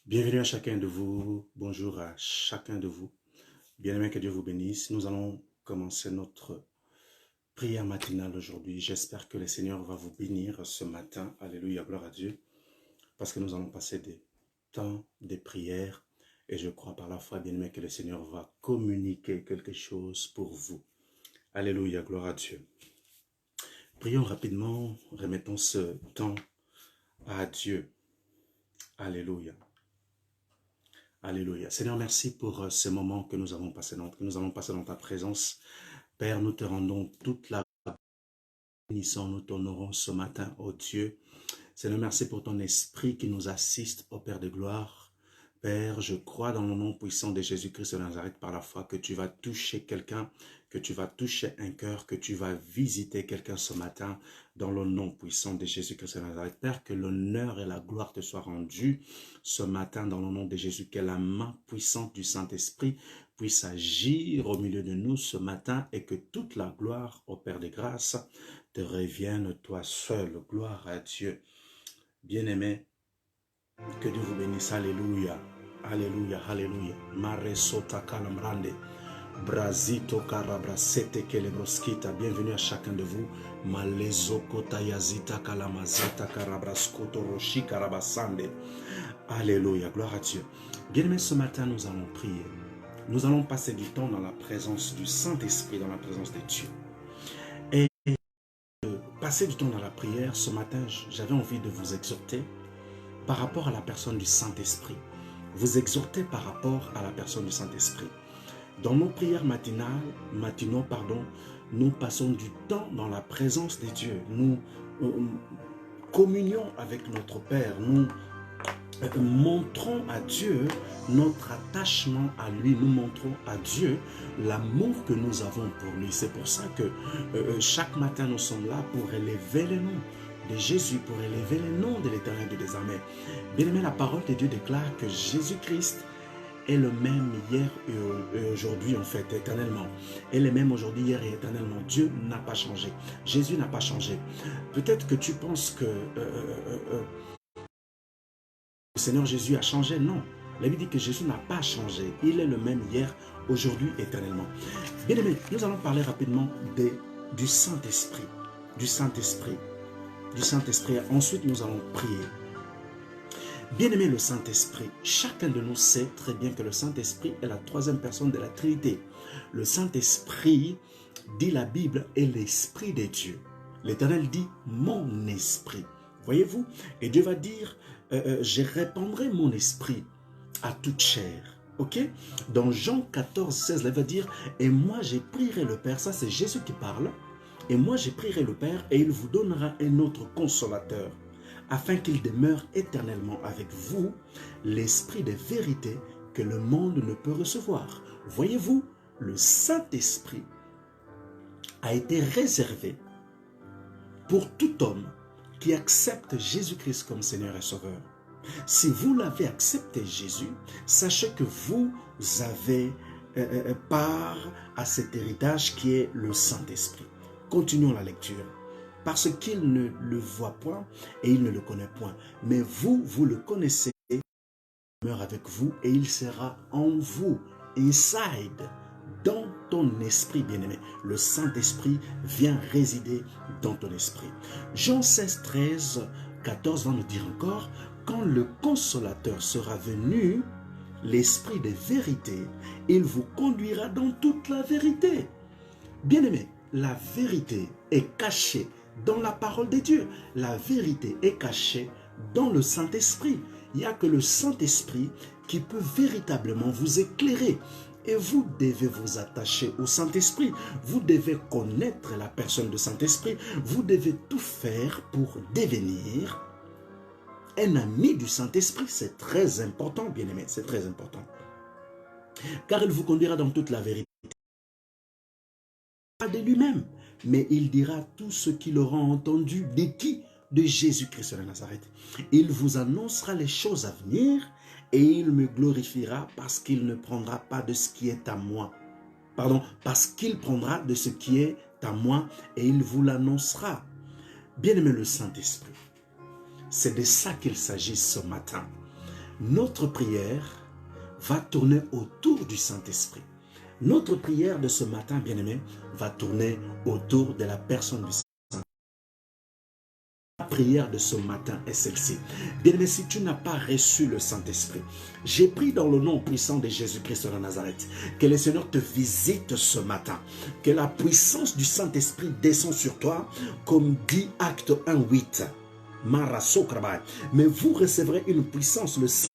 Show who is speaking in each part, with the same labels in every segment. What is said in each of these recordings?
Speaker 1: Bienvenue à chacun de vous, bonjour à chacun de vous. Bien-aimé, que Dieu vous bénisse. Nous allons commencer notre prière matinale aujourd'hui. J'espère que le Seigneur va vous bénir ce matin. Alléluia, gloire à Dieu. Parce que nous allons passer des temps de prière. Et je crois par la foi, bien-aimé, que le Seigneur va communiquer quelque chose pour vous. Alléluia, gloire à Dieu. Prions rapidement, remettons ce temps à Dieu. Alléluia. Alléluia. Seigneur, merci pour ce moment que nous avons passé dans ta présence. Père, nous te rendons toute la bénédiction, nous t'honorons ce matin, ô Dieu. Seigneur, merci pour ton esprit qui nous assiste, ô Père de gloire. Père, je crois dans le nom puissant de Jésus-Christ de Nazareth par la foi que tu vas toucher quelqu'un, que tu vas toucher un cœur, que tu vas visiter quelqu'un ce matin dans le nom puissant de Jésus-Christ de Nazareth. Père, que l'honneur et la gloire te soient rendus ce matin dans le nom de Jésus, que la main puissante du Saint-Esprit puisse agir au milieu de nous ce matin et que toute la gloire au Père des grâces te revienne toi seul. Gloire à Dieu. Bien-aimé, que Dieu vous bénisse. Alléluia. Alléluia. Alléluia. Mare sota kalamrande. Brazito karabrasete kelebroskita. Bienvenue à chacun de vous. Malezo kota yazita kalamazita karabraskoto roshi karabasande. Alléluia. Gloire à Dieu. Bien-aimé, ce matin, nous allons prier. Nous allons passer du temps dans la présence du Saint-Esprit, dans la présence de Dieu. Et passer du temps dans la prière, ce matin, j'avais envie de vous exhorter par rapport à la personne du Saint-Esprit. Vous exhortez par rapport à la personne du Saint-Esprit. Dans nos prières matinaux, nous passons du temps dans la présence de Dieu. Nous communions avec notre Père. Nous montrons à Dieu notre attachement à lui. Nous montrons à Dieu l'amour que nous avons pour lui. C'est pour ça que chaque matin, nous sommes là pour élever le nom de Jésus, pour élever le nom de l'Éternel des armées. Bien aimé, la parole de Dieu déclare que Jésus-Christ est le même hier et aujourd'hui, en fait, éternellement. Et le même aujourd'hui, hier et éternellement. Dieu n'a pas changé. Jésus n'a pas changé. Peut-être que tu penses que le Seigneur Jésus a changé. Non. La Bible dit que Jésus n'a pas changé. Il est le même hier, aujourd'hui, éternellement. Bien aimé, nous allons parler rapidement du Saint-Esprit. Du Saint-Esprit. Du Saint-Esprit. Ensuite, nous allons prier. Bien-aimé, le Saint-Esprit, chacun de nous sait très bien que le Saint-Esprit est la troisième personne de la Trinité. Le Saint-Esprit, dit la Bible, est l'Esprit de Dieu. L'Éternel dit « mon esprit ». Voyez-vous? Et Dieu va dire « je répandrai mon esprit à toute chair ». Ok? Dans Jean 14, 16, il va dire « et moi je prierai le Père ». Ça, c'est Jésus qui parle. « Et moi je prierai le Père et il vous donnera un autre consolateur, afin qu'il demeure éternellement avec vous, l'esprit de vérité que le monde ne peut recevoir. » Voyez-vous, le Saint-Esprit a été réservé pour tout homme qui accepte Jésus-Christ comme Seigneur et Sauveur. Si vous l'avez accepté, Jésus, sachez que vous avez part à cet héritage qui est le Saint-Esprit. Continuons la lecture. Parce qu'il ne le voit point et il ne le connaît point. Mais vous, vous le connaissez, il demeure avec vous et il sera en vous, inside, dans ton esprit, bien-aimé. Le Saint-Esprit vient résider dans ton esprit. Jean 16, 13, 14 va nous dire encore, quand le Consolateur sera venu, l'Esprit de vérité, il vous conduira dans toute la vérité. Bien-aimé, la vérité est cachée dans la parole de Dieu. La vérité est cachée dans le Saint-Esprit. Il n'y a que le Saint-Esprit qui peut véritablement vous éclairer. Et vous devez vous attacher au Saint-Esprit. Vous devez connaître la personne du Saint-Esprit. Vous devez tout faire pour devenir un ami du Saint-Esprit. C'est très important, bien-aimé. C'est très important. Car il vous conduira dans toute la vérité. Pas de lui-même, mais il dira tout ce qu'il aura entendu de qui? De Jésus-Christ de Nazareth. Il vous annoncera les choses à venir et il me glorifiera parce qu'il ne prendra pas de ce qui est à moi. Pardon, parce qu'il prendra de ce qui est à moi et il vous l'annoncera. Bien-aimé, le Saint-Esprit, c'est de ça qu'il s'agit ce matin. notre prière va tourner autour du Saint-Esprit. Notre prière de ce matin, bien-aimé, va tourner autour de la personne du Saint-Esprit. La prière de ce matin est celle-ci. Bien-aimé, si tu n'as pas reçu le Saint-Esprit, j'ai pris dans le nom puissant de Jésus-Christ de Nazareth que le Seigneur te visite ce matin, que la puissance du Saint-Esprit descend sur toi, comme dit Acte 1:8. Mais vous recevrez une puissance, le Saint.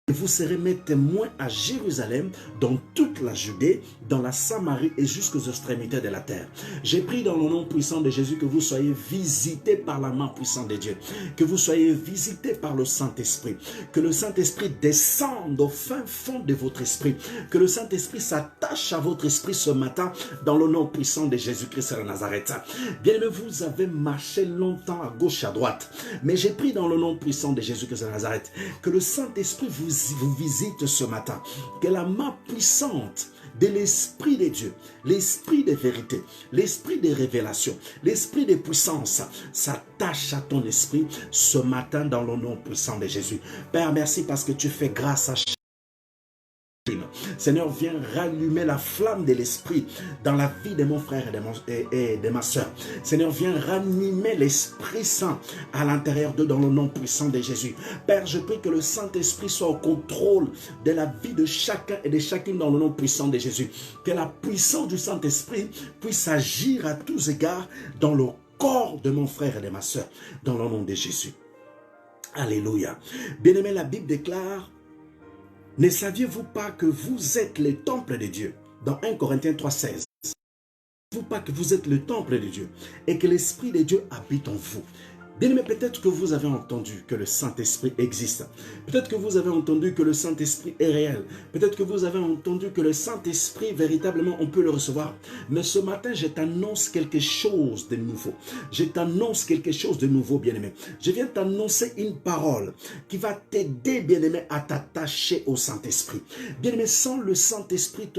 Speaker 1: Vous serez mes témoins à Jérusalem, dans toute la Judée, dans la Samarie et jusqu'aux extrémités de la terre. J'ai pris dans le nom puissant de Jésus que vous soyez visités par la main puissante de Dieu, que vous soyez visités par le Saint-Esprit, que le Saint-Esprit descende au fin fond de votre esprit, que le Saint-Esprit s'attache à votre esprit ce matin dans le nom puissant de Jésus-Christ de Nazareth. Bien aimé, vous avez marché longtemps à gauche, à droite, mais j'ai pris dans le nom puissant de Jésus-Christ de Nazareth que le Saint-Esprit vous visite ce matin, que la main puissante de l'Esprit de Dieu, l'Esprit de vérité, l'Esprit de révélation, l'Esprit de puissance s'attache à ton esprit ce matin dans le nom puissant de Jésus. Père, merci parce que tu fais grâce à chacun. Seigneur, viens rallumer la flamme de l'esprit dans la vie de mon frère et de ma soeur. Seigneur, viens ranimer l'Esprit Saint à l'intérieur d'eux dans le nom puissant de Jésus. Père, je prie que le Saint-Esprit soit au contrôle de la vie de chacun et de chacune dans le nom puissant de Jésus. Que la puissance du Saint-Esprit puisse agir à tous égards dans le corps de mon frère et de ma soeur dans le nom de Jésus. Alléluia. Bien-aimé, la Bible déclare: ne saviez-vous pas que vous êtes le temple de Dieu? Dans 1 Corinthiens 3:16. Ne saviez-vous pas que vous êtes le temple de Dieu et que l'Esprit de Dieu habite en vous? Bien aimé, peut-être que vous avez entendu que le Saint-Esprit existe. Peut-être que vous avez entendu que le Saint-Esprit est réel. Peut-être que vous avez entendu que le Saint-Esprit, véritablement, on peut le recevoir. Mais ce matin, je t'annonce quelque chose de nouveau. Je t'annonce quelque chose de nouveau, bien-aimé. Je viens t'annoncer une parole qui va t'aider, bien-aimé, à t'attacher au Saint-Esprit. Bien-aimé, sans le Saint-Esprit,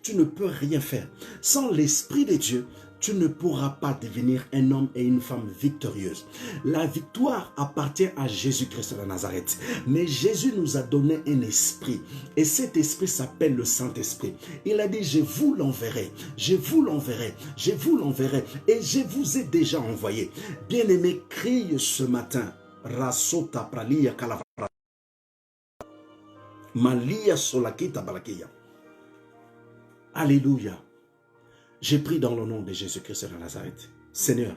Speaker 1: tu ne peux rien faire. Sans l'Esprit de Dieu, tu ne pourras pas devenir un homme et une femme victorieuse. La victoire appartient à Jésus-Christ de Nazareth. Mais Jésus nous a donné un esprit. Et cet esprit s'appelle le Saint-Esprit. Il a dit: je vous l'enverrai, je vous l'enverrai, je vous l'enverrai. Et je vous ai déjà envoyé. Bien-aimé, crie ce matin. Rasota pralia kalavra. Malia solakita balakia. Alléluia. J'ai pris dans le nom de Jésus-Christ de Nazareth. Seigneur,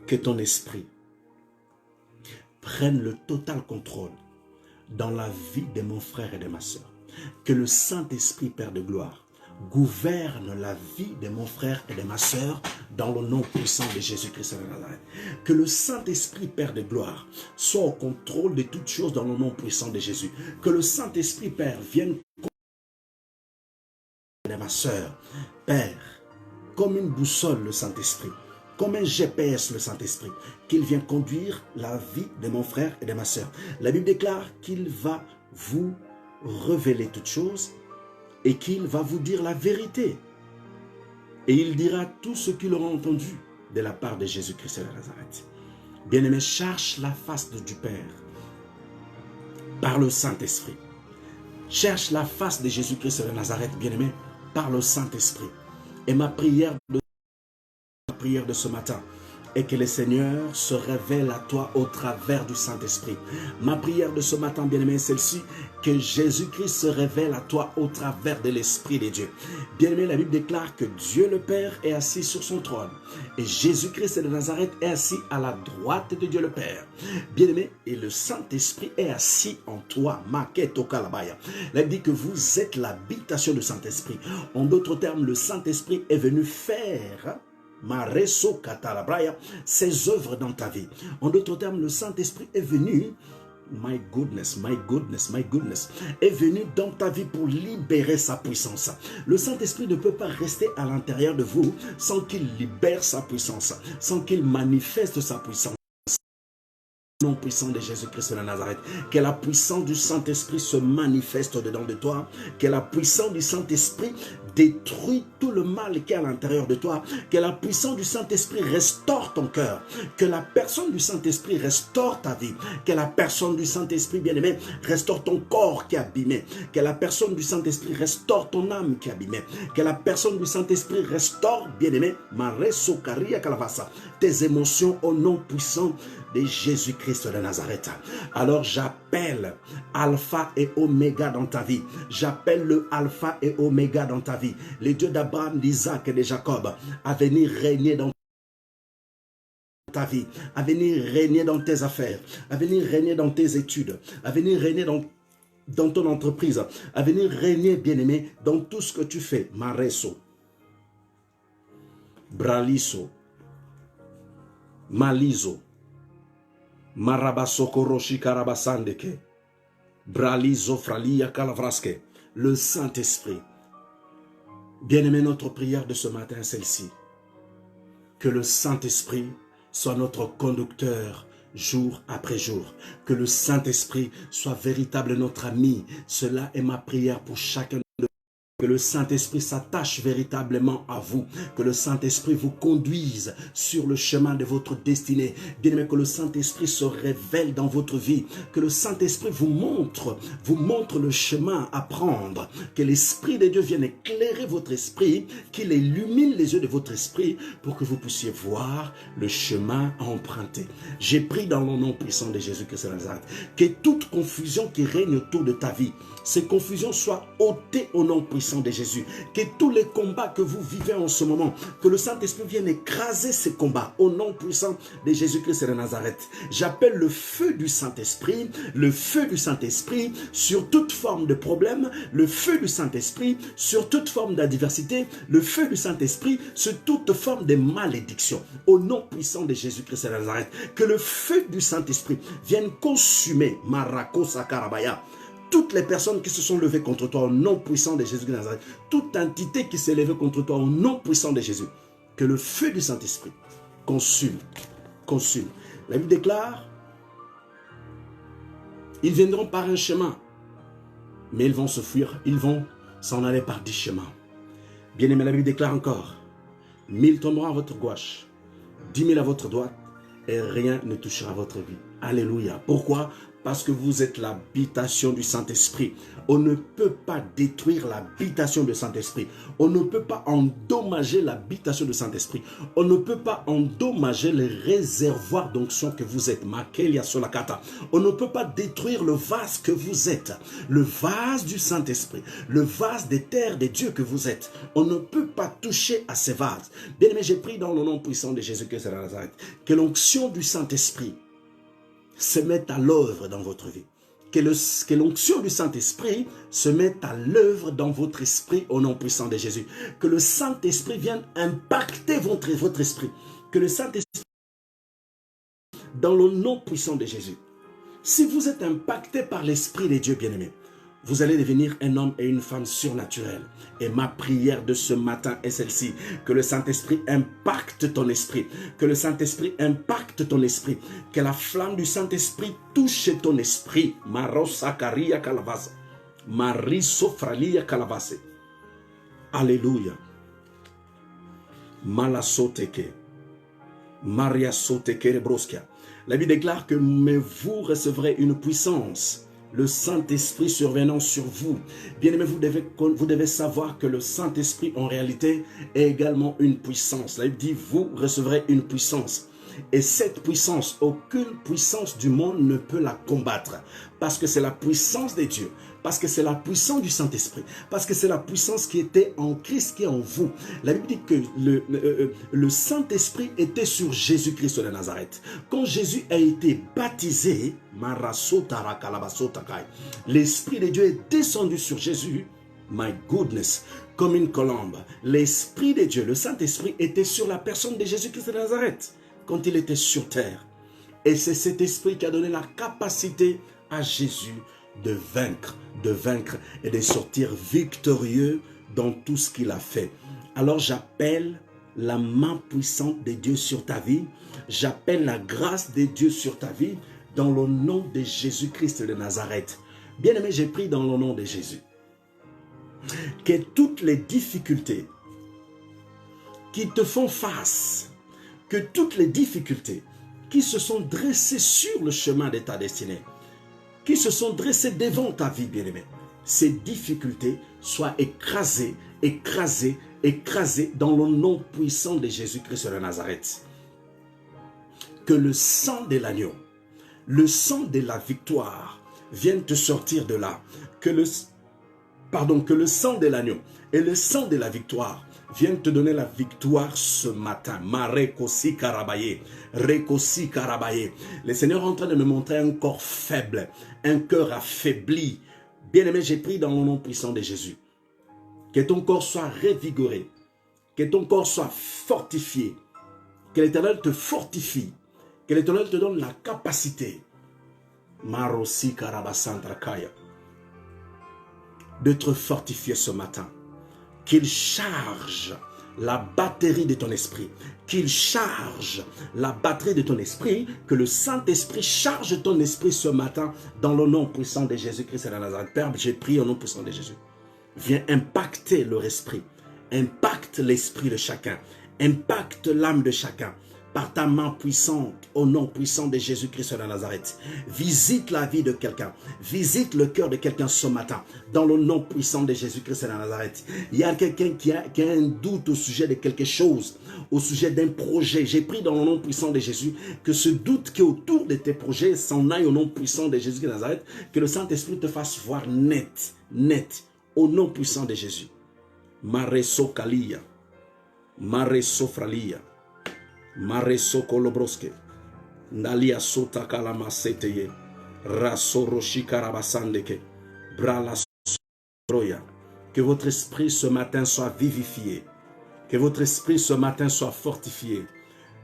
Speaker 1: que ton esprit prenne le total contrôle dans la vie de mon frère et de ma soeur. Que le Saint-Esprit, Père de gloire, gouverne la vie de mon frère et de ma soeur dans le nom puissant de Jésus-Christ de Nazareth. Que le Saint-Esprit, Père de gloire, soit au contrôle de toutes choses dans le nom puissant de Jésus. Que le Saint-Esprit, Père, vienne de ma soeur. Père, comme une boussole le Saint-Esprit, comme un GPS le Saint-Esprit, qu'il vient conduire la vie de mon frère et de ma soeur. La Bible déclare qu'il va vous révéler toutes choses et qu'il va vous dire la vérité. Et il dira tout ce qu'il aura entendu de la part de Jésus-Christ de Nazareth. Bien-aimé, cherche la face du Père par le Saint-Esprit. Cherche la face de Jésus-Christ de Nazareth, bien-aimé, par le Saint-Esprit. Et ma prière de ce matin est que le Seigneur se révèle à toi au travers du Saint-Esprit. Ma prière de ce matin, bien-aimé, est celle-ci: que Jésus-Christ se révèle à toi au travers de l'Esprit de Dieu. Bien-aimé, la Bible déclare que Dieu le Père est assis sur son trône et Jésus-Christ de Nazareth est assis à la droite de Dieu le Père. Bien-aimé, et le Saint-Esprit est assis en toi. La Bible dit que vous êtes l'habitation du Saint-Esprit. En d'autres termes, le Saint-Esprit est venu faire ses œuvres dans ta vie. En d'autres termes, le Saint-Esprit est venu, my goodness, est venu dans ta vie pour libérer sa puissance. Le Saint-Esprit ne peut pas rester à l'intérieur de vous sans qu'il libère sa puissance, sans qu'il manifeste sa puissance. Nom puissant de Jésus-Christ de Nazareth, que la puissance du Saint-Esprit se manifeste dedans de toi, que la puissance du Saint-Esprit détruit tout le mal qui est à l'intérieur de toi. Que la puissance du Saint-Esprit restaure ton cœur. Que la personne du Saint-Esprit restaure ta vie. Que la personne du Saint-Esprit, bien-aimé, restaure ton corps qui est abîmé. Que la personne du Saint-Esprit restaure ton âme qui est abîmée. Que la personne du Saint-Esprit restaure, bien-aimé, tes émotions au nom puissant de Jésus-Christ de Nazareth. Alors j'appelle Alpha et Oméga dans ta vie. J'appelle le Alpha et Oméga dans ta vie. Les dieux d'Abraham, d'Isaac et de Jacob à venir régner dans ta vie, à venir régner dans tes affaires, à venir régner dans tes études, à venir régner dans ton entreprise, à venir régner, bien-aimé, dans tout ce que tu fais. Mareso, Braliso, Malizo, Marabasokoroshi Karabasandeke, Bralizo Fralia Kalavraske, le Saint-Esprit. Bien-aimé, notre prière de ce matin, celle-ci. Que le Saint-Esprit soit notre conducteur jour après jour. Que le Saint-Esprit soit véritable notre ami. Cela est ma prière pour chacun de nous. Que le Saint-Esprit s'attache véritablement à vous. Que le Saint-Esprit vous conduise sur le chemin de votre destinée. Bien-aimé, que le Saint-Esprit se révèle dans votre vie. Que le Saint-Esprit vous montre le chemin à prendre. Que l'Esprit de Dieu vienne éclairer votre esprit. Qu'il illumine les yeux de votre esprit pour que vous puissiez voir le chemin à emprunter. J'ai pris dans le nom puissant de Jésus-Christ de Nazareth que toute confusion qui règne autour de ta vie, ces confusions soient ôtées au nom puissant de Jésus. Que tous les combats que vous vivez en ce moment, que le Saint-Esprit vienne écraser ces combats au nom puissant de Jésus-Christ de Nazareth. J'appelle le feu du Saint-Esprit, le feu du Saint-Esprit sur toute forme de problème, le feu du Saint-Esprit sur toute forme d'adversité, le feu du Saint-Esprit sur toute forme de malédiction au nom puissant de Jésus-Christ de Nazareth. Que le feu du Saint-Esprit vienne consumer Marako Sakarabaya toutes les personnes qui se sont levées contre toi au nom puissant de Jésus de Nazareth, toute entité qui s'est levée contre toi au nom puissant de Jésus, que le feu du Saint-Esprit consume. La Bible déclare, ils viendront par un chemin, mais ils vont se fuir, ils vont s'en aller par 10 chemins. Bien-aimé, la Bible déclare encore, 1000 tomberont à votre gauche, 10 000 à votre droite, et rien ne touchera votre vie. Alléluia. Pourquoi? Parce que vous êtes l'habitation du Saint-Esprit. On ne peut pas détruire l'habitation du Saint-Esprit. On ne peut pas endommager l'habitation du Saint-Esprit. On ne peut pas endommager les réservoirs d'onction que vous êtes. Makelia Solakata. On ne peut pas détruire le vase que vous êtes. Le vase du Saint-Esprit. Le vase des terres des dieux que vous êtes. On ne peut pas toucher à ces vases. Bien aimé, j'ai pris dans le nom puissant de Jésus-Christ de Nazareth que l'onction du Saint-Esprit se mette à l'œuvre dans votre vie. Que l'onction du Saint-Esprit se mette à l'œuvre dans votre esprit au nom puissant de Jésus. Que le Saint-Esprit vienne impacter votre esprit. Que le Saint-Esprit, dans le nom puissant de Jésus. Si vous êtes impacté par l'Esprit de Dieu bien-aimé, vous allez devenir un homme et une femme surnaturels. Et ma prière de ce matin est celle-ci. Que le Saint-Esprit impacte ton esprit. Que le Saint-Esprit impacte ton esprit. Que la flamme du Saint-Esprit touche ton esprit. Marosakaria Kalavasa. Marisofralia Kalavase. Alléluia. Malasoteke. Maria Soteke Rebroskia. La Bible déclare que mais vous recevrez une puissance. Le Saint-Esprit survenant sur vous. Bien-aimé, vous devez savoir que le Saint-Esprit, en réalité, est également une puissance. La Bible dit, vous recevrez une puissance. Et cette puissance, aucune puissance du monde ne peut la combattre. Parce que c'est la puissance de Dieu. Parce que c'est la puissance du Saint-Esprit. Parce que c'est la puissance qui était en Christ, qui est en vous. La Bible dit que le Saint-Esprit était sur Jésus-Christ de Nazareth. Quand Jésus a été baptisé, l'Esprit de Dieu est descendu sur Jésus. My goodness, comme une colombe. L'Esprit de Dieu, le Saint-Esprit, était sur la personne de Jésus-Christ de Nazareth quand il était sur terre. Et c'est cet esprit qui a donné la capacité à Jésus de vaincre et de sortir victorieux dans tout ce qu'il a fait. Alors j'appelle la main puissante de Dieu sur ta vie. J'appelle la grâce de Dieu sur ta vie dans le nom de Jésus-Christ de Nazareth. Bien-aimé, j'ai pris dans le nom de Jésus. Que toutes les difficultés qui te font face, que toutes les difficultés qui se sont dressées sur le chemin de ta destinée, qui se sont dressées devant ta vie, bien-aimée, ces difficultés soient écrasées, écrasées, écrasées dans le nom puissant de Jésus-Christ de Nazareth. Que le sang de l'agneau, le sang de la victoire vienne te sortir de là. Que le sang de l'agneau et le sang de la victoire viennent te donner la victoire ce matin. Marekosi karabaye, rekosi karabaye. Le Seigneur est en train de me montrer un corps faible, un cœur affaibli. Bien-aimé, j'ai pris dans le nom puissant de Jésus. Que ton corps soit revigoré, que ton corps soit fortifié, que l'Éternel te fortifie, que l'Éternel te donne la capacité, Marosi karabasantrakaya, d'être fortifié ce matin. Qu'il charge la batterie de ton esprit, qu'il charge la batterie de ton esprit, que le Saint-Esprit charge ton esprit ce matin dans le nom puissant de Jésus-Christ de Nazareth. Père, j'ai prié au nom puissant de Jésus. Viens impacter leur esprit, impacte l'esprit de chacun, impacte l'âme de chacun par ta main puissante, au nom puissant de Jésus-Christ de Nazareth. Visite la vie de quelqu'un, visite le cœur de quelqu'un ce matin, dans le nom puissant de Jésus-Christ de Nazareth. Il y a quelqu'un qui a un doute au sujet de quelque chose, au sujet d'un projet. J'ai pris dans le nom puissant de Jésus que ce doute qui est autour de tes projets s'en aille au nom puissant de Jésus de Nazareth, que le Saint-Esprit te fasse voir net, net, au nom puissant de Jésus. Mareso Kalia, Mareso Fralia, Mareso Kolobroske, Nalia Sota Kalamaseteye, Raso Roshi Karabasandeke, Brala Soya. Que votre esprit ce matin soit vivifié, que votre esprit ce matin soit fortifié,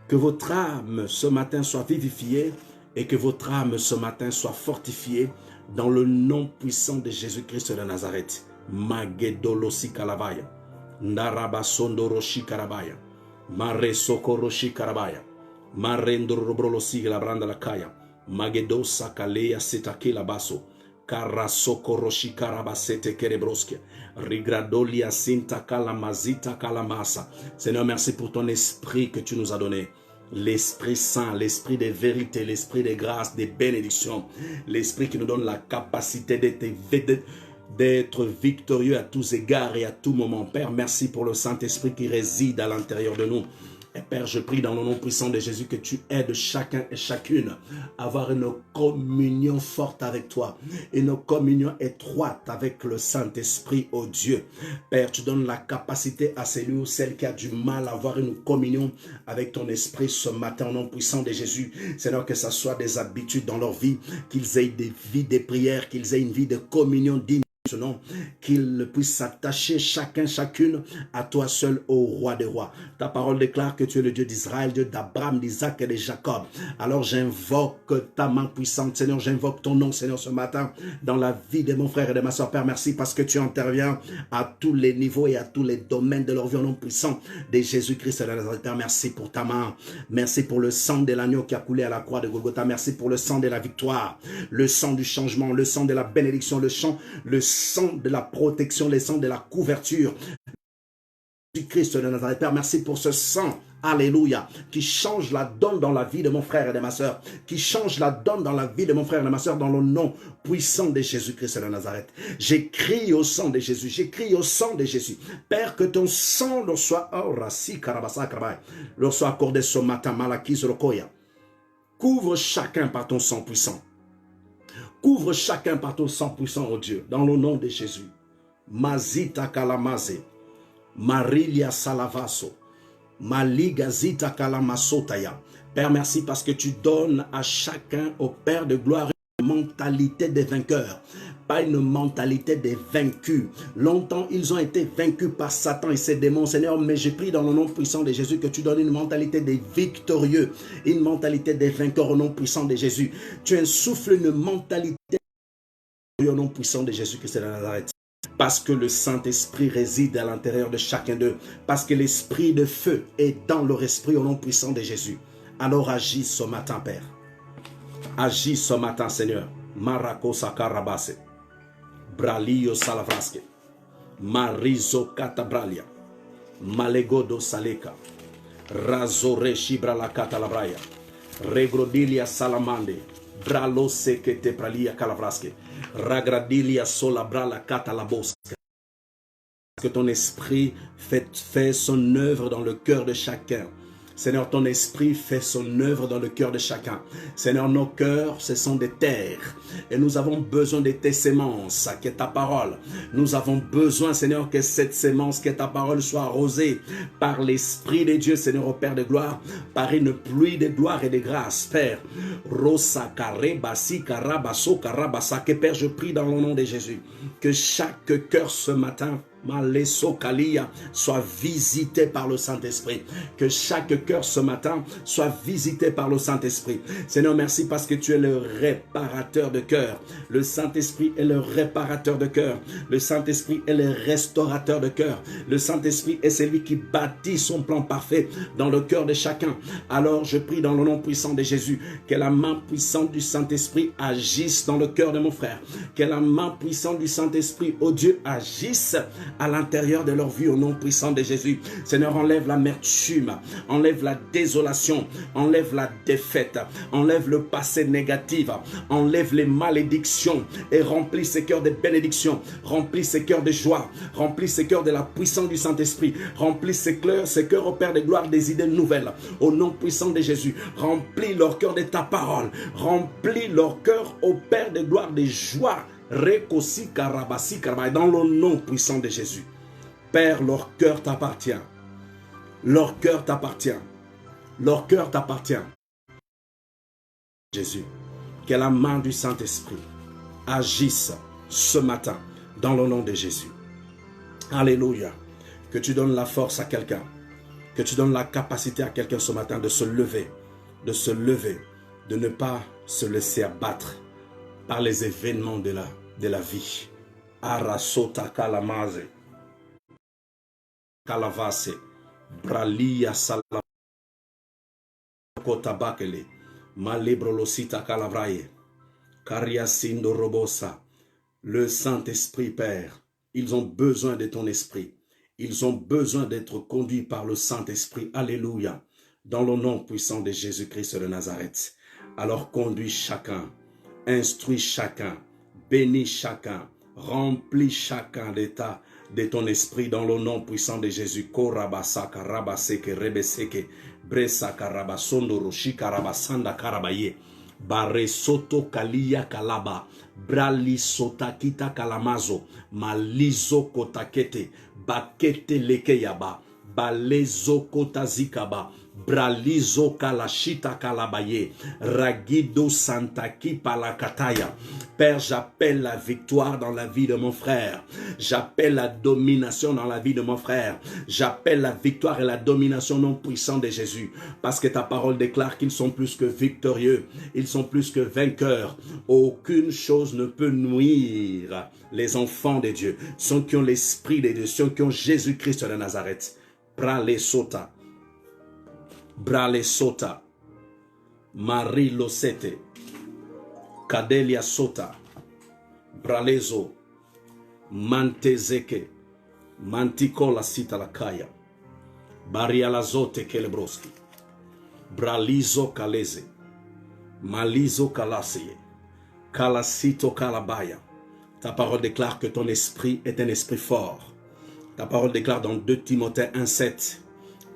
Speaker 1: que votre âme ce matin soit vivifiée et que votre âme ce matin soit fortifiée dans le nom puissant de Jésus-Christ de Nazareth. Magedolosi Kalavaya, Narabasondoroshi Karabaya, Mare Sokoroshi Karabaya, Marendorobrolosi la Branda la Kaya, Magedosa Kalea Setakela Baso, Karasokoroshi Karabasete Kerebroske, Rigradolia Sinta Kalamazita Kalamasa. Seigneur, merci pour ton esprit que tu nous as donné. L'Esprit Saint, l'Esprit de vérité, l'Esprit de grâce, de bénédiction, l'Esprit qui nous donne la capacité d'être victorieux à tous égards et à tout moment. Père, merci pour le Saint-Esprit qui réside à l'intérieur de nous. Et Père, je prie dans le nom puissant de Jésus que tu aides chacun et chacune à avoir une communion forte avec toi, une communion étroite avec le Saint-Esprit, oh Dieu. Père, tu donnes la capacité à celui ou celle qui a du mal à avoir une communion avec ton Esprit ce matin au nom puissant de Jésus. Seigneur, que ça soit des habitudes dans leur vie, qu'ils aient des vies de prière, qu'ils aient une vie de communion digne. Qu'ils puissent s'attacher chacun, chacune à toi seul, ô roi des rois. Ta parole déclare que tu es le Dieu d'Israël, Dieu d'Abraham, d'Isaac et de Jacob. Alors j'invoque ta main puissante, Seigneur, j'invoque ton nom, Seigneur, ce matin, dans la vie de mon frère et de ma soeur. Père, merci parce que tu interviens à tous les niveaux et à tous les domaines de leur vie au nom puissant de Jésus-Christ de Nazareth. Père, merci pour ta main. Merci pour le sang de l'agneau qui a coulé à la croix de Golgotha. Merci pour le sang de la victoire, le sang du changement, le sang de la bénédiction, le sang de la protection, le sang de la couverture du Christ de Nazareth. Père, merci pour ce sang, alléluia, qui change la donne dans la vie de mon frère et de ma soeur, qui change la donne dans la vie de mon frère et de ma soeur, dans le nom puissant de Jésus-Christ de Nazareth. J'écris au sang de Jésus, j'écris au sang de Jésus. Père, que ton sang leur soit, leur soit accordé ce matin, Malakis Rokoya. Couvre chacun par ton sang puissant. Couvre chacun par ton sang puissant, oh Dieu, dans le nom de Jésus. Mazita Kalamaze, Marilia Salavaso, Maligazita Kalamasotaya. Père, merci parce que tu donnes à chacun, au Père de gloire, une mentalité des vainqueurs, pas une mentalité des vaincus. Longtemps, ils ont été vaincus par Satan et ses démons, Seigneur, mais je prie dans le nom puissant de Jésus que tu donnes une mentalité des victorieux, une mentalité des vainqueurs au nom puissant de Jésus. Tu insouffles une mentalité au nom puissant de Jésus-Christ de Nazareth. Parce que le Saint-Esprit réside à l'intérieur de chacun d'eux, parce que l'esprit de feu est dans leur esprit au nom puissant de Jésus. Alors agis ce matin, Père. Agis ce matin, Seigneur. Marako Sakarabase. Bralio Salavraske. Marizo katabralia. Malegodo saleka. Razore shibra la catalabraya. Regrodilia salamande. Bralo sekete pralia calavraske. Ragradilia solabra la catalabosque. Que ton esprit fait son œuvre dans le cœur de chacun. Seigneur, ton esprit fait son œuvre dans le cœur de chacun. Seigneur, nos cœurs, ce sont des terres. Et nous avons besoin de tes semences, qui est ta parole. Nous avons besoin, Seigneur, que cette semence, qui est ta parole, soit arrosée par l'Esprit de Dieu, Seigneur, au Père de gloire, par une pluie de gloire et de grâce, Père. Rosa karebasi karabaso karabasake. Père, je prie dans le nom de Jésus, que chaque cœur ce matin, Maleso Kalia, soit visité par le Saint-Esprit. Que chaque cœur ce matin soit visité par le Saint-Esprit. Seigneur, merci parce que tu es le réparateur de cœur. Le Saint-Esprit est le réparateur de cœur. Le Saint-Esprit est le restaurateur de cœur. Le Saint-Esprit est celui qui bâtit son plan parfait dans le cœur de chacun. Alors je prie dans le nom puissant de Jésus, que la main puissante du Saint-Esprit agisse dans le cœur de mon frère. Que la main puissante du Saint-Esprit, oh Dieu, agisse à l'intérieur de leur vie au nom puissant de Jésus. Seigneur, enlève l'amertume, enlève la désolation, enlève la défaite, enlève le passé négatif, enlève les malédictions et remplis ces cœurs de bénédictions, remplis ces cœurs de joie, remplis ces cœurs de la puissance du Saint-Esprit, remplis ces cœurs au Père de gloire des idées nouvelles au nom puissant de Jésus. Remplis leur cœur de ta parole, remplis leur cœur au Père de gloire des joies. Rekosi karabasi karabay, dans le nom puissant de Jésus. Père, leur cœur t'appartient. Leur cœur t'appartient. Leur cœur t'appartient. Jésus, que la main du Saint-Esprit agisse ce matin dans le nom de Jésus. Alléluia. Que tu donnes la force à quelqu'un. Que tu donnes la capacité à quelqu'un ce matin de se lever, de ne pas se laisser abattre par les événements de la vie. Arasota kalamaze, kalavase, bralia salam, kotabakele, malebrolosita kalavraye, kariasindo robosa. Le Saint-Esprit, Père, ils ont besoin de ton esprit. Ils ont besoin d'être conduits par le Saint-Esprit. Alléluia. Dans le nom puissant de Jésus-Christ de Nazareth. Alors conduis chacun, instruis chacun, bénis chacun, remplis chacun d'état de ton esprit dans le nom puissant de Jésus. Korabasaka rabaseke rebeseke bresaka rabasondo roshika rabasanda karabaye bare soto kalia kalaba brali sotakita kalamazo malizo kotakete bakete lekeyaba balezo kotazikaba bralizo kalashita kalabaye ragido santaki palakataya. Père, j'appelle la victoire dans la vie de mon frère. J'appelle la domination dans la vie de mon frère. J'appelle la victoire et la domination non puissante de Jésus. Parce que ta parole déclare qu'ils sont plus que victorieux. Ils sont plus que vainqueurs. Aucune chose ne peut nuire les enfants de Dieu. Ceux qui ont l'esprit de Dieu. Ceux qui ont Jésus-Christ de Nazareth. Brale sota. Brale sota. Marie Losete. Kadelia sota. Bralezo. Mantezeke. Mantikola sita la kaya. Barialazote kelebroski. Bralizo kaleze. Malizo kalaseye. Kalasito kalabaya. Ta parole déclare que ton esprit est un esprit fort. Ta parole déclare dans 2 Timothée 1,7.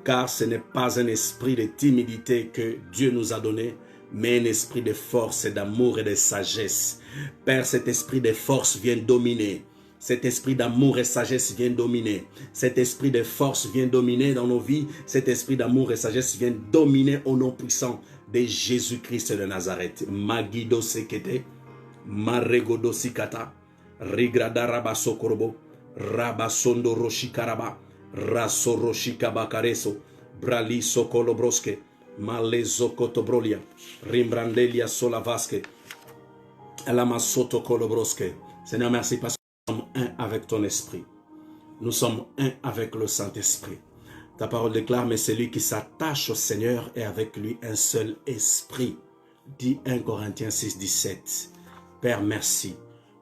Speaker 1: Car ce n'est pas un esprit de timidité que Dieu nous a donné, mais un esprit de force et d'amour et de sagesse. Père, cet esprit de force vient dominer. Cet esprit d'amour et sagesse vient dominer. Cet esprit de force vient dominer dans nos vies. Cet esprit d'amour et sagesse vient dominer au nom puissant de Jésus-Christ de Nazareth. Magido sekete, maregodo sikata, rigrada rabaso korbo, rabasondo roshikaraba, raso roshikabakareso, brali sokolobroske, malezo kotobrolia, rimbrandelia solavaske, alamasoto kolobroske. Seigneur, merci parce que nous sommes un avec ton esprit. Nous sommes un avec le Saint-Esprit. Ta parole déclare, mais celui qui s'attache au Seigneur est avec lui un seul esprit. Dit 1 Corinthiens 6, 17. Père, merci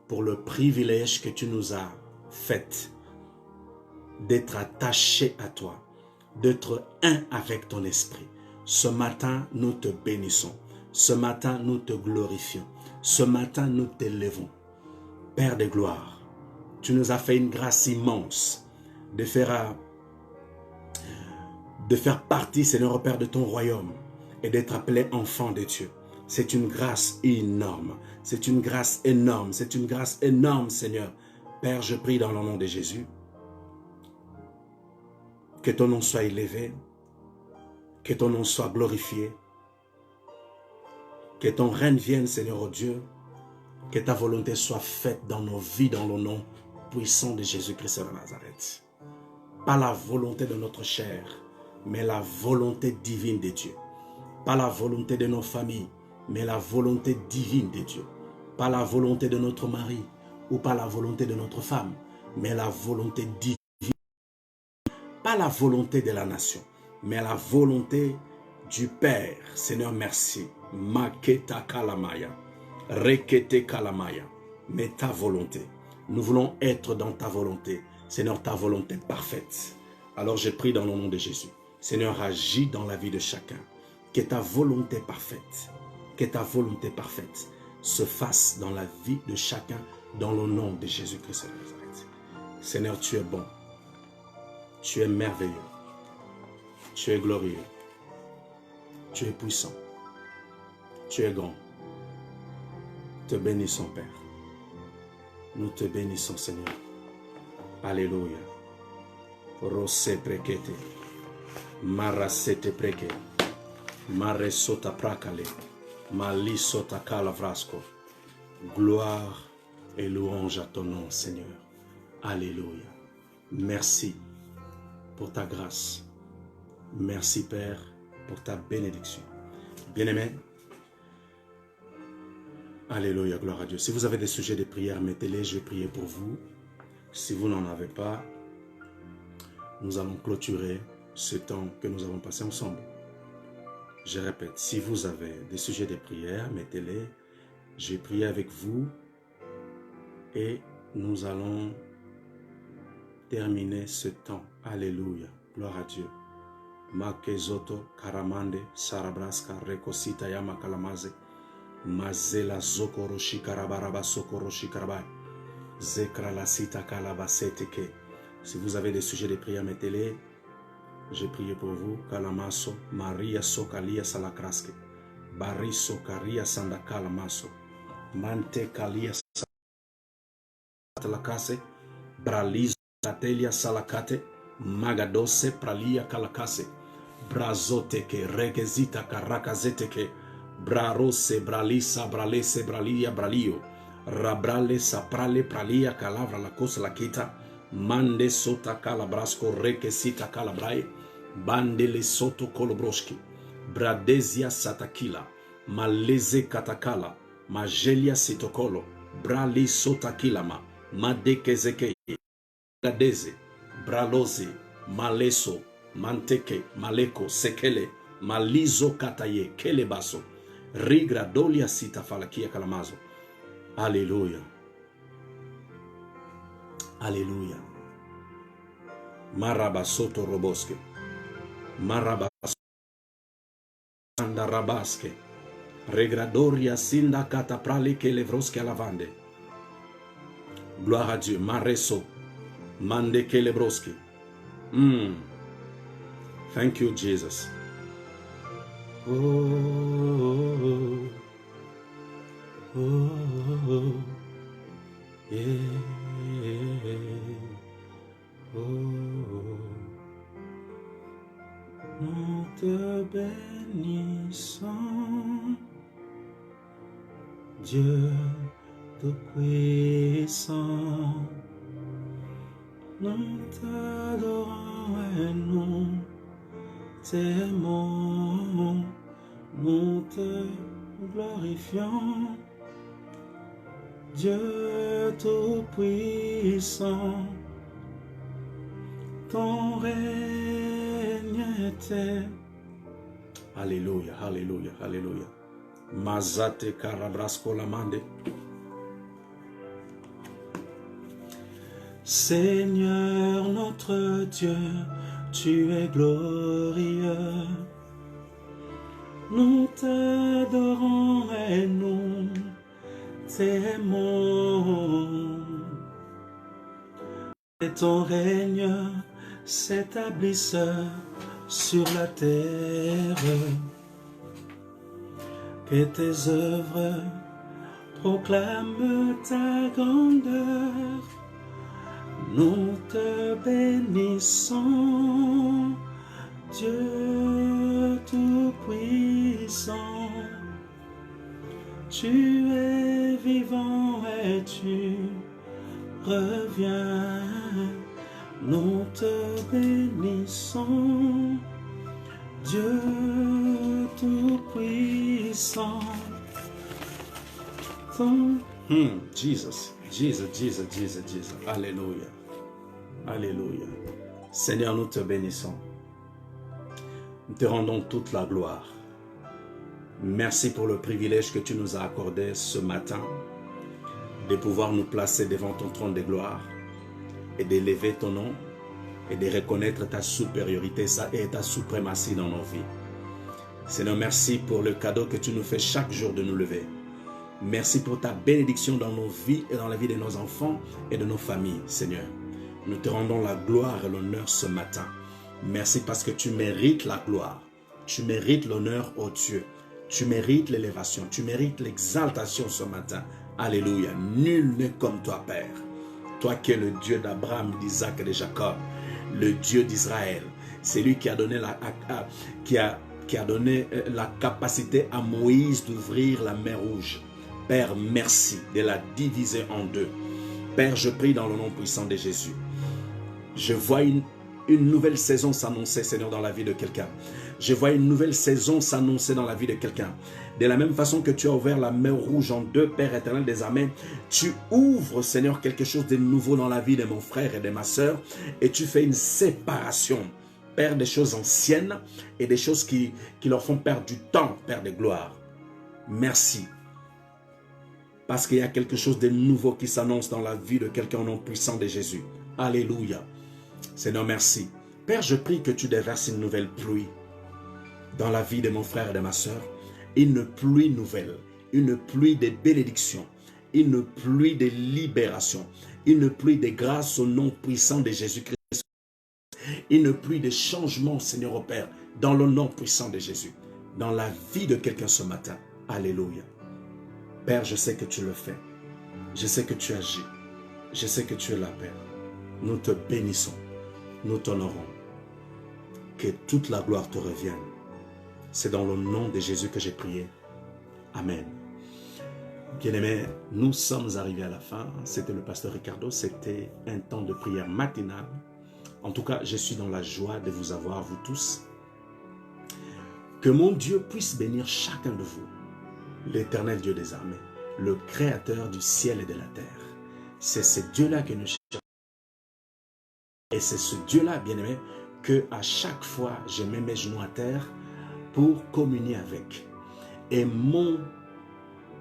Speaker 1: pour le privilège que tu nous as fait d'être attaché à toi, d'être un avec ton esprit. Ce matin, nous te bénissons. Ce matin, nous te glorifions. Ce matin, nous t'élevons. Père de gloire, tu nous as fait une grâce immense de faire partie, Seigneur Père, de ton royaume et d'être appelé enfant de Dieu. C'est une grâce énorme. C'est une grâce énorme. C'est une grâce énorme, Seigneur. Père, je prie dans le nom de Jésus. Que ton nom soit élevé. Que ton nom soit glorifié. Que ton règne vienne, Seigneur oh Dieu. Que ta volonté soit faite dans nos vies, dans le nom puissant de Jésus-Christ de Nazareth. Pas la volonté de notre chair, mais la volonté divine de Dieu. Pas la volonté de nos familles, mais la volonté divine de Dieu. Pas la volonté de notre mari, ou pas la volonté de notre femme, mais la volonté divine. Pas la volonté de la nation, mais la volonté du Père. Seigneur, merci. Maketa kalamaya, rekete kalamaya. Mais ta volonté. Nous voulons être dans ta volonté. Seigneur, ta volonté parfaite. Alors je prie dans le nom de Jésus. Seigneur, agis dans la vie de chacun. Que ta volonté parfaite, se fasse dans la vie de chacun, dans le nom de Jésus-Christ de Nazareth. Seigneur, tu es bon. Tu es merveilleux. Tu es glorieux. Tu es puissant. Tu es grand. Te bénissons, Père. Nous te bénissons, Seigneur. Alléluia. Rose prekete. Marasete preke. Mare sota prakale. Mali sota kalavrasco. Gloire et louange à ton nom, Seigneur. Alléluia. Merci pour ta grâce. Merci, Père, pour ta bénédiction. Bien-aimés, alléluia, gloire à Dieu. Si vous avez des sujets de prière, mettez-les, je vais prier pour vous. Si vous n'en avez pas, nous allons clôturer ce temps que nous avons passé ensemble. Je répète, si vous avez des sujets de prière, mettez-les, je vais prier avec vous et nous allons terminer ce temps. Alléluia, gloire à Dieu. Makezoto karamande sarabraska rekosita yama kalamaze mazela zokoro shikarabaraba sokoro shikarabai zekra la sita kalabaseteke. Si vous avez des sujets de prière, mettez-les. J'ai prié pour vous. Kalamaso Maria sokalia salakraske bariso karia sandakala maso mante kalia salakase bralizo tatelia salakate magadose pralia kalakase brazoteke regezita karakazeteke brarose bralisa bralese bralia bralio rabrale saprale pralia calavra la cosa la kita mande sota calabrasco rekesita calabrai bandele soto kolobroski bradesia satakila maleze katakala magelia sitokolo brali sotakilama madekezeke gadeze bralozi, maleso, manteke, maleko, sekele, malizo kataye, kelebaso, rigra dolia sita falakia kalamazo. Alléluia. Alléluia. Marabasoto roboske. Marabasoto rabaske. Regradoria sinda kataprale ke levroske alavande. Gloire à Dieu. Mareso. Mande kelebroski. Thank you, Jesus. Oh, oh, oh, yeah. Oh, nous te bénissons, Dieu tout-puissant. Nous t'adorons et nous t'aimons, nous te glorifions, Dieu tout-puissant. Ton règne était. Alléluia, alléluia, alléluia. Mazate karabrasko lamande. Seigneur notre Dieu, tu es glorieux. Nous t'adorons et nous t'aimons. Et ton règne s'établisse sur la terre. Que tes œuvres proclament ta grandeur. Nous te bénissons, Dieu Tout-Puissant. Tu es vivant et tu reviens. Nous te bénissons, Dieu Tout-Puissant. Jesus. Alléluia. Alléluia. Seigneur, nous te bénissons. Nous te rendons toute la gloire. Merci pour le privilège que tu nous as accordé ce matin de pouvoir nous placer devant ton trône de gloire et d'élever ton nom et de reconnaître ta supériorité et ta suprématie dans nos vies. Seigneur, merci pour le cadeau que tu nous fais chaque jour de nous lever. Merci pour ta bénédiction dans nos vies et dans la vie de nos enfants et de nos familles, Seigneur. Nous te rendons la gloire et l'honneur ce matin. Merci parce que tu mérites la gloire. Tu mérites l'honneur, ô Dieu. Tu mérites l'élévation. Tu mérites l'exaltation ce matin. Alléluia. Nul n'est comme toi, Père. Toi qui es le Dieu d'Abraham, d'Isaac et de Jacob. Le Dieu d'Israël. C'est lui qui a donné la capacité à Moïse d'ouvrir la mer Rouge. Père, merci de la diviser en deux. Père, je prie dans le nom puissant de Jésus. Je vois une nouvelle saison s'annoncer, Seigneur, dans la vie de quelqu'un. Je vois une nouvelle saison s'annoncer dans la vie de quelqu'un. De la même façon que tu as ouvert la mer Rouge en deux, Père éternel des armées, tu ouvres, Seigneur, quelque chose de nouveau dans la vie de mon frère et de ma soeur, et tu fais une séparation, Père, des choses anciennes et des choses qui leur font perdre du temps, Père de gloire. Merci. Parce qu'il y a quelque chose de nouveau qui s'annonce dans la vie de quelqu'un au nom puissant de Jésus. Alléluia. Seigneur, merci. Père, je prie que tu déverses une nouvelle pluie dans la vie de mon frère et de ma soeur. Une pluie nouvelle, une pluie de bénédiction, une pluie de libération, une pluie de grâce au nom puissant de Jésus-Christ. Une pluie de changement, Seigneur au Père, dans le nom puissant de Jésus, dans la vie de quelqu'un ce matin. Alléluia. Père, je sais que tu le fais. Je sais que tu agis. Je sais que tu es là, Père. Nous te bénissons. Nous t'honorons. Que toute la gloire te revienne. C'est dans le nom de Jésus que j'ai prié. Amen. Bien-aimés, nous sommes arrivés à la fin. C'était le pasteur Ricardo. C'était un temps de prière matinale. En tout cas, je suis dans la joie de vous avoir, vous tous. Que mon Dieu puisse bénir chacun de vous. L'Éternel Dieu des armées, le Créateur du ciel et de la terre. C'est ce Dieu-là que nous cherchons. Et c'est ce Dieu-là, bien-aimé, que à chaque fois, je mets mes genoux à terre pour communier avec. Et mon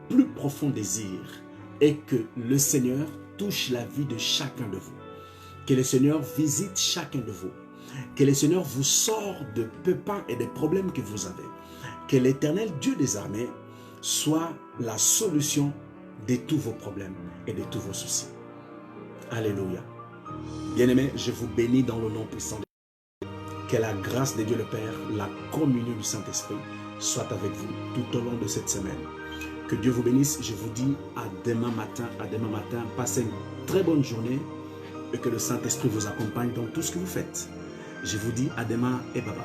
Speaker 1: plus profond désir est que le Seigneur touche la vie de chacun de vous. Que le Seigneur visite chacun de vous. Que le Seigneur vous sorte de pépins et des problèmes que vous avez. Que l'Éternel Dieu des armées soit la solution de tous vos problèmes et de tous vos soucis. Alléluia. Bien-aimés, je vous bénis dans le nom puissant de Dieu. Que la grâce de Dieu le Père, la communion du Saint-Esprit soit avec vous tout au long de cette semaine. Que Dieu vous bénisse. Je vous dis à demain matin. À demain matin. Passez une très bonne journée et que le Saint-Esprit vous accompagne dans tout ce que vous faites. Je vous dis à demain et bye bye.